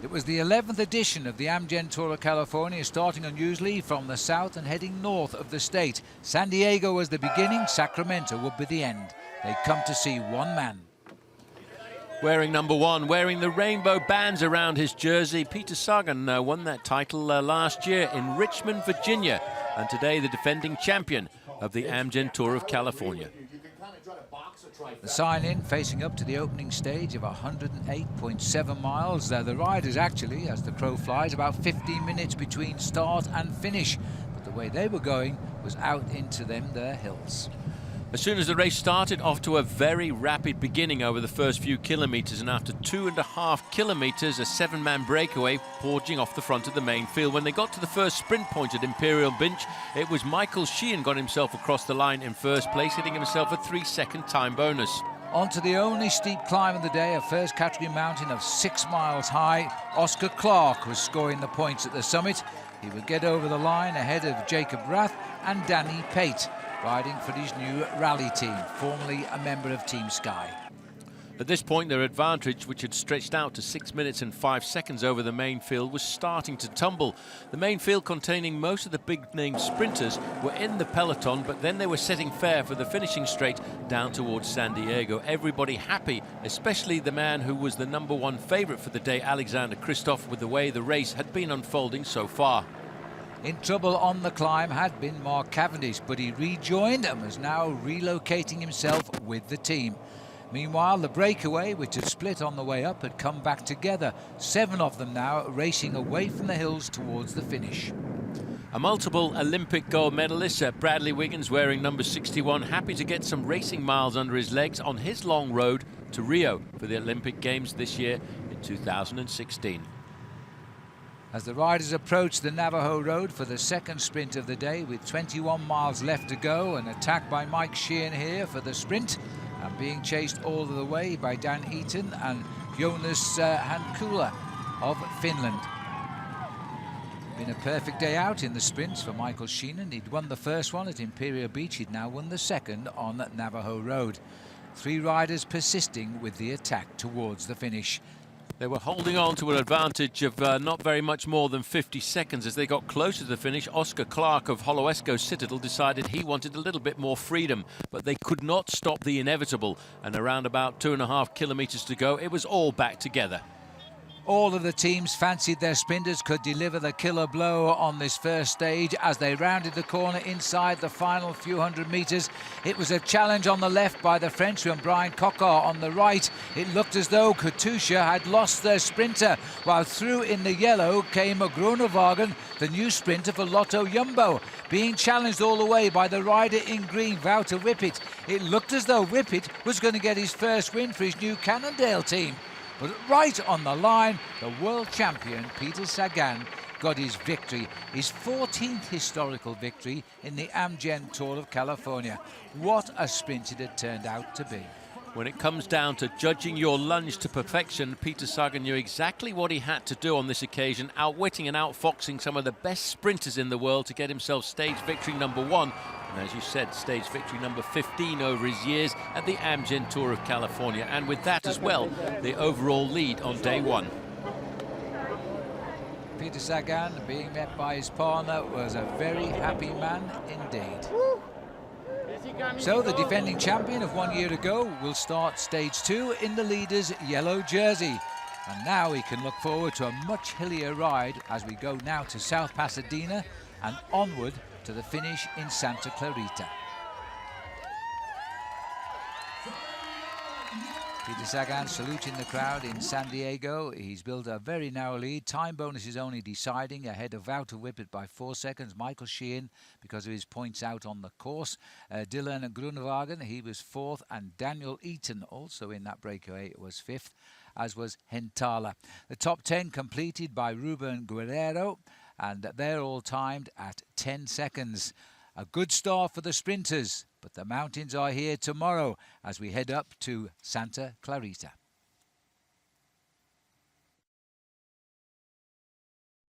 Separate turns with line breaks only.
It was the 11th edition of the Amgen Tour of California, starting unusually from the south and heading north of the state. San Diego was the beginning, Sacramento would be the end. They'd come to see one man.
Wearing number 1, wearing the rainbow bands around his jersey, Peter Sagan won that title last year in Richmond, Virginia, and today the defending champion of the Amgen Tour of California.
The sign-in facing up to the opening stage of 108.7 miles. The riders actually, as the crow flies, about 15 minutes between start and finish. But the way they were going was out into their hills.
As soon as the race started, off to a very rapid beginning over the first few kilometres, and after 2.5 kilometres, a 7-man breakaway forging off the front of the main field. When they got to the first sprint point at Imperial Bench, it was Michael Sheehan got himself across the line in first place, hitting himself a 3-second time bonus.
Onto the only steep climb of the day, a first category mountain of 6 miles high. Oscar Clark was scoring the points at the summit. He would get over the line ahead of Jacob Rath and Danny Pate, riding for his new rally team, formerly a member of Team Sky.
At this point, their advantage, which had stretched out to 6 minutes and 5 seconds over the main field, was starting to tumble. The main field, containing most of the big-name sprinters, were in the peloton, but then they were setting fair for the finishing straight down towards San Diego. Everybody happy, especially the man who was the number 1 favourite for the day, Alexander Kristoff, with the way the race had been unfolding so far.
In trouble on the climb had been Mark Cavendish, but he rejoined and was now relocating himself with the team. Meanwhile, the breakaway, which had split on the way up, had come back together. 7 of them now racing away from the hills towards the finish.
A multiple Olympic gold medalist, Bradley Wiggins, wearing number 61, happy to get some racing miles under his legs on his long road to Rio for the Olympic Games this year in 2016.
As the riders approach the Navajo Road for the second sprint of the day, with 21 miles left to go, an attack by Mike Sheehan here for the sprint, and being chased all the way by Dan Eaton and Jonas Hankula of Finland. Been a perfect day out in the sprints for Michael Sheehan. He'd won the first one at Imperial Beach. He'd now won the second on Navajo Road. 3 riders persisting with the attack towards the finish.
They were holding on to an advantage of not very much more than 50 seconds. As they got closer to the finish, Oscar Clark of Holoesco Citadel decided he wanted a little bit more freedom, but they could not stop the inevitable. And around about 2.5 kilometres to go, it was all back together.
All of the teams fancied their sprinters could deliver the killer blow on this first stage as they rounded the corner inside the final few hundred metres. It was a challenge on the left by the Frenchman Brian Coquart. On the right, it looked as though Katusha had lost their sprinter, while through in the yellow came Groenewegen, the new sprinter for Lotto Jumbo, being challenged all the way by the rider in green, Wouter Whippet. It looked as though Whippet was going to get his first win for his new Cannondale team. But right on the line, the world champion Peter Sagan got his victory, his 14th historical victory in the Amgen Tour of California. What a sprint it had turned out to be.
When it comes down to judging your lunge to perfection, Peter Sagan knew exactly what he had to do on this occasion, outwitting and outfoxing some of the best sprinters in the world to get himself stage victory number 1. And as you said, stage victory number 15 over his years at the Amgen Tour of California. And with that as well, the overall lead on day 1.
Peter Sagan, being met by his partner, was a very happy man indeed. So the defending champion of 1 year ago will start stage 2 in the leader's yellow jersey. And now he can look forward to a much hillier ride as we go now to South Pasadena and onward to the finish in Santa Clarita. Peter Sagan saluting the crowd in San Diego. He's built a very narrow lead. Time bonus is only deciding, ahead of Wouter Whippet by 4 seconds. Michael Sheehan, because of his points out on the course. Dylan Groenewegen, he was 4th. And Daniel Eaton, also in that breakaway, was 5th, as was Hentala. The top 10 completed by Ruben Guerrero, and they're all timed at 10 seconds. A good start for the sprinters, but the mountains are here tomorrow as we head up to Santa Clarita.